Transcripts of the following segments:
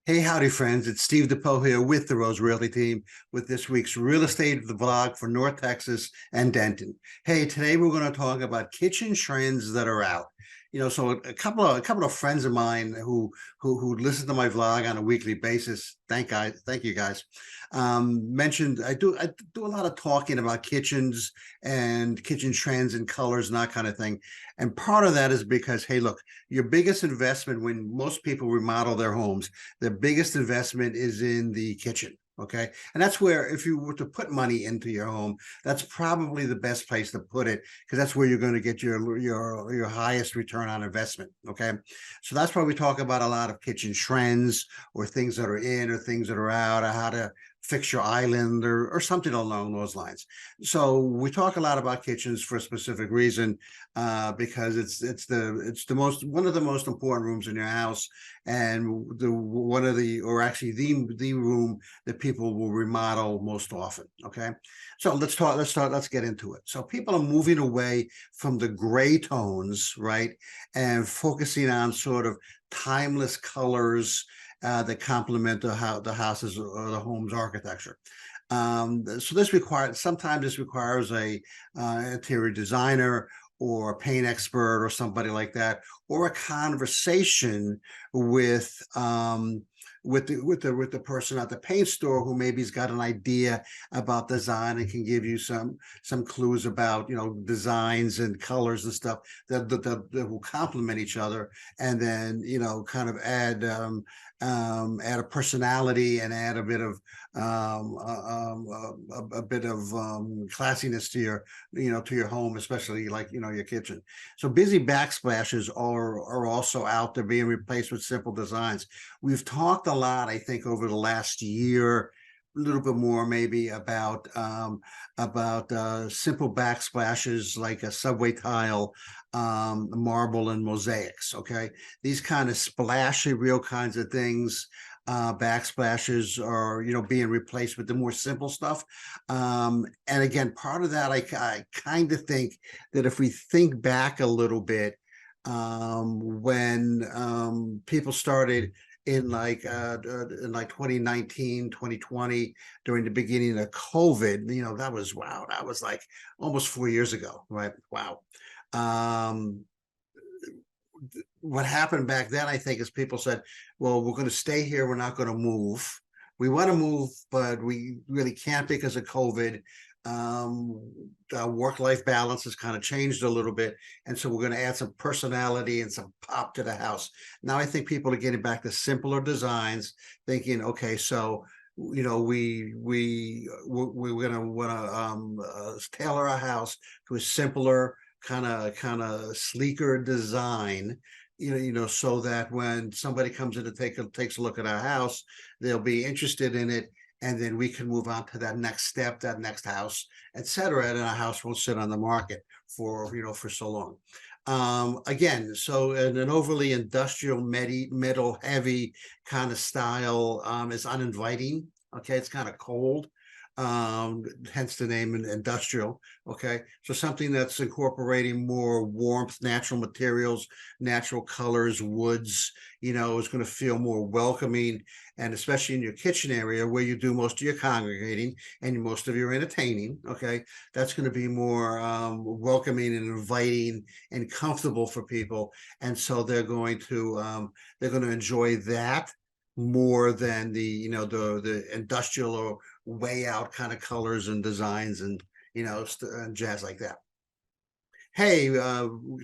Hey, howdy, friends. It's Steve DePoe here with the Rose Realty team with this week's real estate vlog for North Texas and Denton. Hey, today we're going to talk about kitchen trends that are out. So a couple of friends of mine who listen to my vlog on a weekly basis. Thank you guys. Mentioned I do a lot of talking about kitchens and kitchen trends and colors and that kind of thing. And part of that is because, hey, look, your biggest investment when most people remodel their homes, the biggest investment is in the kitchen. Okay. And that's where, if you were to put money into your home, that's probably the best place to put it, because that's where you're going to get your highest return on investment. Okay. So that's why we talk about a lot of kitchen trends, or things that are in or things that are out, or how to fix your island, or something along those lines. So we talk a lot about kitchens for a specific reason, because it's one of the most important rooms in your house, and the one of the or actually the room that people will remodel most often. Okay, so let's get into it. So people are moving away from the gray tones, right, and focusing on sort of timeless colors that complement the houses or the home's architecture. So sometimes this requires a interior designer or a paint expert or somebody like that, or a conversation with the person at the paint store, who maybe's got an idea about design and can give you some clues about designs and colors and stuff that will complement each other, and then kind of add a personality and add a bit of classiness to your home, especially like your kitchen. So busy backsplashes are also out there, being replaced with simple designs. We've talked a lot, I think, over the last year, a little bit more maybe, about simple backsplashes like a subway tile, marble, and mosaics. Okay, these kind of splashy, real kinds of things. Backsplashes are being replaced with the more simple stuff. And again, part of that, I kind of think that if we think back a little bit, when people started in like 2019, 2020, during the beginning of COVID, that was, wow, that was like almost 4 years ago, right? Wow. What happened back then, I think, is people said, well, we're going to stay here, we're not going to move. We want to move, but we really can't because of COVID. Work-life balance has kind of changed a little bit, and so we're going to add some personality and some pop to the house. Now I think people are getting back to simpler designs, thinking, okay, so we're going to want to tailor our house to a simpler, kind of sleeker design, so that when somebody comes in to takes a look at our house, they'll be interested in it, and then we can move on to that next step, that next house, etc. And our house won't sit on the market for so long. Again, so in an overly industrial, metal heavy kind of style is uninviting. Okay, it's kind of cold, hence the name industrial. Okay, so something that's incorporating more warmth, natural materials, natural colors, woods, is going to feel more welcoming. And especially in your kitchen area, where you do most of your congregating and most of your entertaining, okay, that's going to be more welcoming and inviting and comfortable for people. And so they're going to enjoy that more than the industrial or way out kind of colors and designs and and jazz like that. Hey,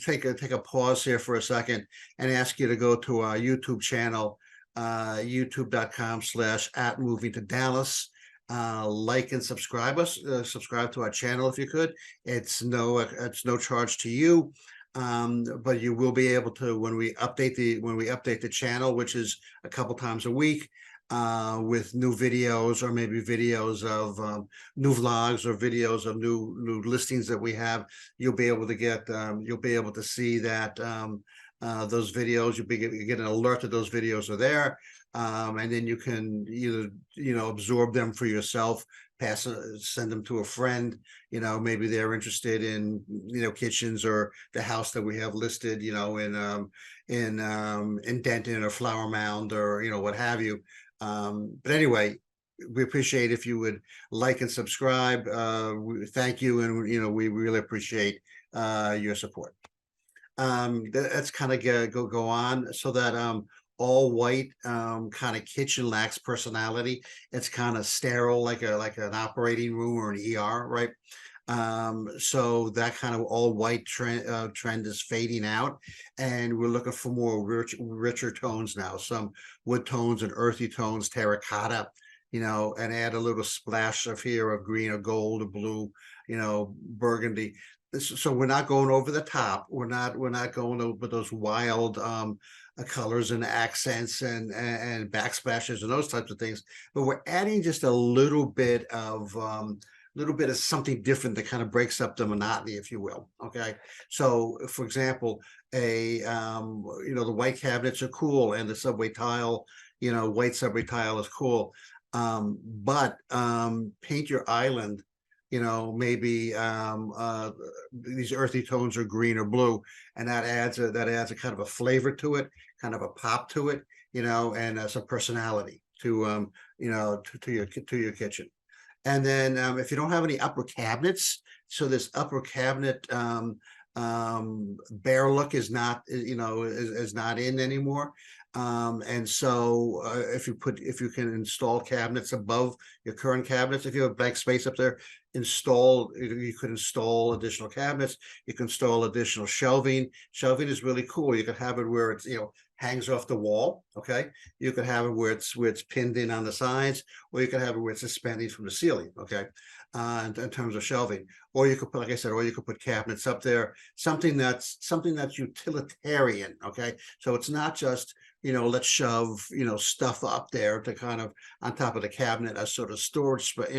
take a pause here for a second and ask you to go to our YouTube channel, youtube.com/@movingtodallas. Like and subscribe to our channel if you could. It's no charge to you. But you will be able to, when we update the channel, which is a couple times a week, with new videos, or maybe videos of new vlogs, or videos of new listings that we have. You'll be able to see that those videos. You get an alert that those videos are there, and then you can either absorb them for yourself, send them to a friend. Maybe they're interested in kitchens or the house that we have listed, in Denton or Flower Mound or what have you. But anyway, we appreciate if you would like and subscribe. Thank you, and we really appreciate your support. That's kind of go on, so that all white kind of kitchen lacks personality. It's kind of sterile, like an operating room or an ER, right? So that kind of all white trend is fading out, and we're looking for more richer tones now. Some wood tones and earthy tones, terracotta, and add a little splash of green or gold or blue, burgundy. So we're not going over the top. We're not going over those wild colors and accents and backsplashes and those types of things. But we're adding just a little bit of something different that kind of breaks up the monotony, if you will. Okay. So for example, the white cabinets are cool, and the subway tile, white subway tile is cool. But paint your island, maybe these earthy tones are green or blue, and that adds a kind of a flavor to it, kind of a pop to it, and some personality to to your kitchen. And then if you don't have any upper cabinets, so this upper cabinet bare look is not is not in anymore. And so if you can install cabinets above your current cabinets, if you have blank space up there, you could install additional cabinets. You can install additional shelving. Shelving is really cool. You can have it where it's hangs off the wall. Okay, you could have it where it's pinned in on the sides, or you could have it where it's suspended from the ceiling. Okay, in terms of shelving, or you could put, like I said, or you could put cabinets up there. Something that's utilitarian. Okay, so it's not just let's shove stuff up there to kind of on top of the cabinet as sort of storage, but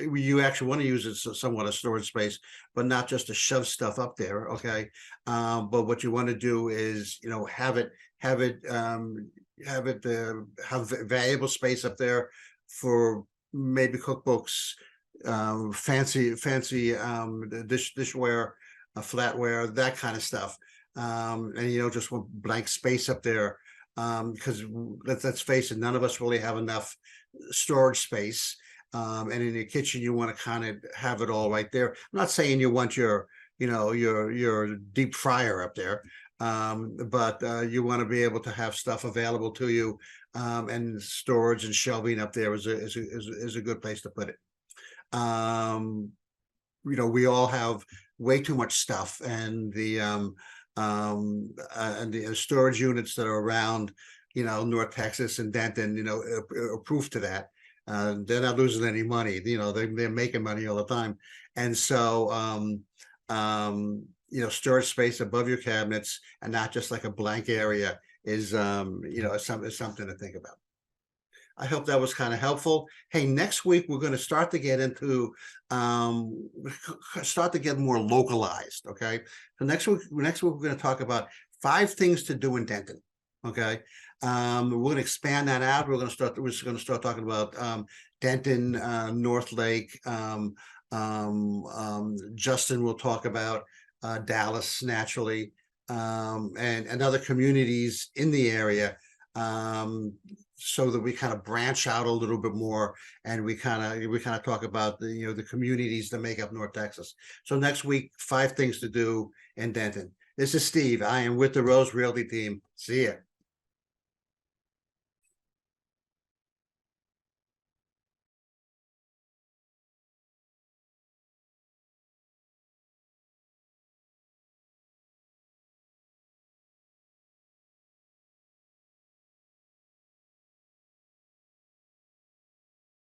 you actually want to use it as somewhat a storage space, but not just to shove stuff up there. Okay, but what you want to do is have valuable space up there for maybe cookbooks, fancy dishware, flatware, that kind of stuff. And just want blank space up there, because let's face it, none of us really have enough storage space. And in your kitchen, you want to kind of have it all right there. I'm not saying you want your deep fryer up there, but you want to be able to have stuff available to you, and storage and shelving up there is a good place to put it. We all have way too much stuff, and the storage units that are around, North Texas and Denton, are proof to that. They're not losing any money. They're making money all the time. And so, storage space above your cabinets and not just like a blank area is something to think about. I hope that was kind of helpful. Hey, next week we're going to start to get into more localized. Okay, so next week we're going to talk about 5 things to do in Denton. Okay, we're going to expand that out. We're going to start talking about Denton, North Lake. Justin will talk about Dallas naturally, and other communities in the area, so that we kind of branch out a little bit more, and we kind of talk about the communities that make up North Texas. So next week, 5 things to do in Denton. This is Steve. I am with the Rose Realty team. See ya.